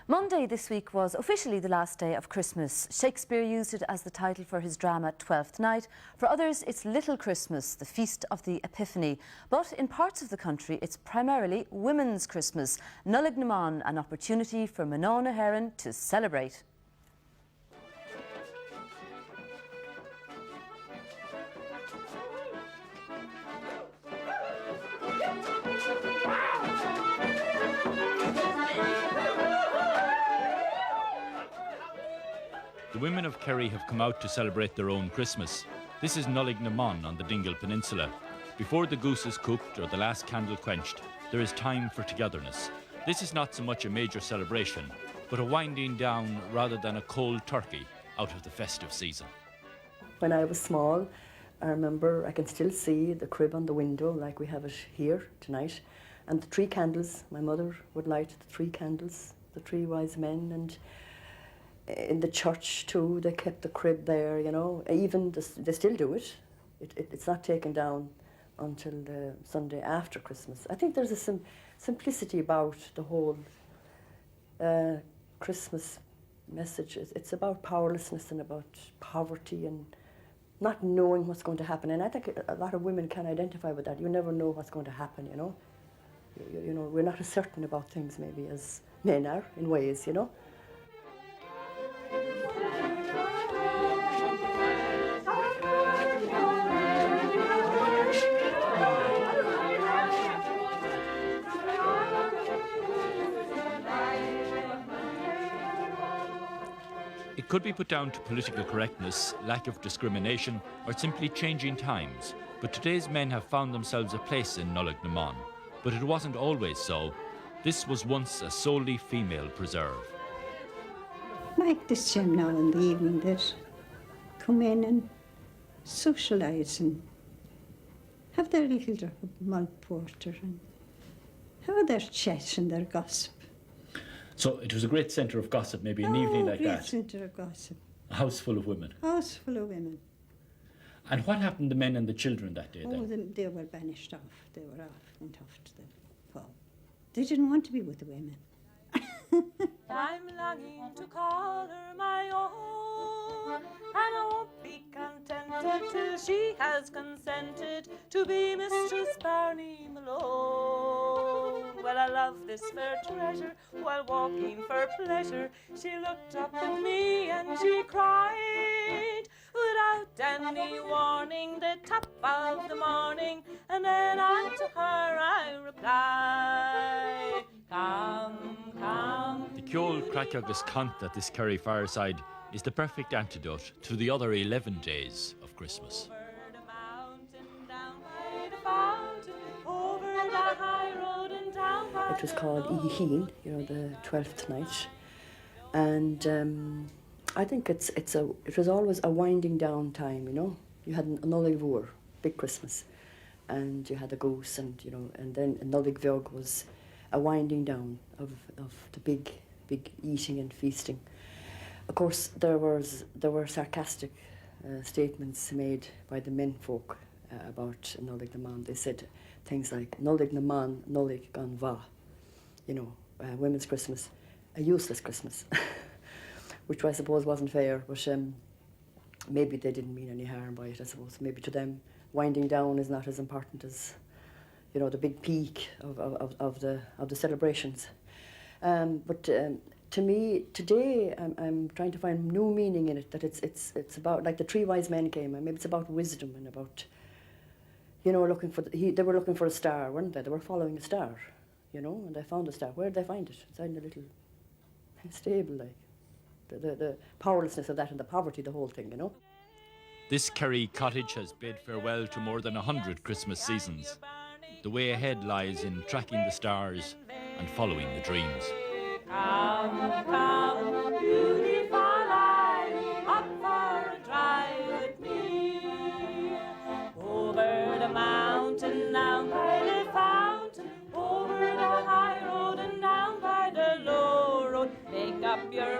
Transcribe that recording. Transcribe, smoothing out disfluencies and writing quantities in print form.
Monday this week was officially the last day of Christmas. Shakespeare used it as the title for his drama Twelfth Night. For others, it's Little Christmas, the feast of the Epiphany. But in parts of the country, it's primarily Women's Christmas. Nollaig, an opportunity for Manona Heron to celebrate. The women of Kerry have come out to celebrate their own Christmas. This is Nollaig on the Dingle Peninsula. Before the goose is cooked or the last candle quenched, there is time for togetherness. This is not so much a major celebration, but a winding down rather than a cold turkey out of the festive season. When I was small, I remember, I can still see the crib on the window like we have it here tonight, and the 3 candles. My mother would light the 3 candles, the 3 wise men, and in the church too, they kept the crib there, you know. Even they still do it. It's not taken down until the Sunday after Christmas. I think there's a simplicity about the whole Christmas message. It's about powerlessness and about poverty and not knowing what's going to happen. And I think a lot of women can identify with that. You never know what's going to happen, you know. You know, we're not as certain about things maybe as men are in ways, you know. It could be put down to political correctness, lack of discrimination, or simply changing times. But today's men have found themselves a place in Nollaig. But it wasn't always so. This was once a solely female preserve. Like this gym now in the evening, they'd come in and socialise and have their little drop of malt porter and have their chat and their gossip. So it was a great centre of gossip, maybe an evening like that. A great centre of gossip. A house full of women. A house full of women. And what happened to the men and the children that day then? They were banished off. They were went off to the pub. They didn't want to be with the women. I'm longing to call her my own, and I won't be contented till she has consented to be Mistress Barney Malone. Well, I love this fair treasure, while walking for pleasure, she looked up at me and she cried, without any warning, the top of the morning, and then unto her I replied, come, come. The Ceol Crackagus Cant at this Kerry fireside is the perfect antidote to the other 11 days of Christmas. It was called Epiphany, you know, the 12th night, and I think it was always a winding down time, you know. You had an Nollaig, big Christmas, and you had a goose, and you know, and then Nollaig was a winding down of the big eating and feasting. Of course, there were sarcastic statements made by the men folk about Nollaig. They said things like Nollaig Nollaig gan va, you know, Women's Christmas, a useless Christmas, which I suppose wasn't fair, but maybe they didn't mean any harm by it. I suppose maybe to them, winding down is not as important as, you know, the big peak of the celebrations. But to me, today, I'm trying to find new meaning in it, that it's about, like the 3 wise men came, and maybe it's about wisdom and about, you know, they were looking for a star, weren't they? They were following a star, you know, and they found a star. Where did they find it? Inside in a little stable, like. The powerlessness of that and the poverty, the whole thing, you know. This Kerry cottage has bid farewell to more than 100 Christmas seasons. The way ahead lies in tracking the stars and following the dreams. Come, come, beautiful Eileen, up for a drive with me. Over the mountain, down by the fountain, over the high road and down by the low road. Make up your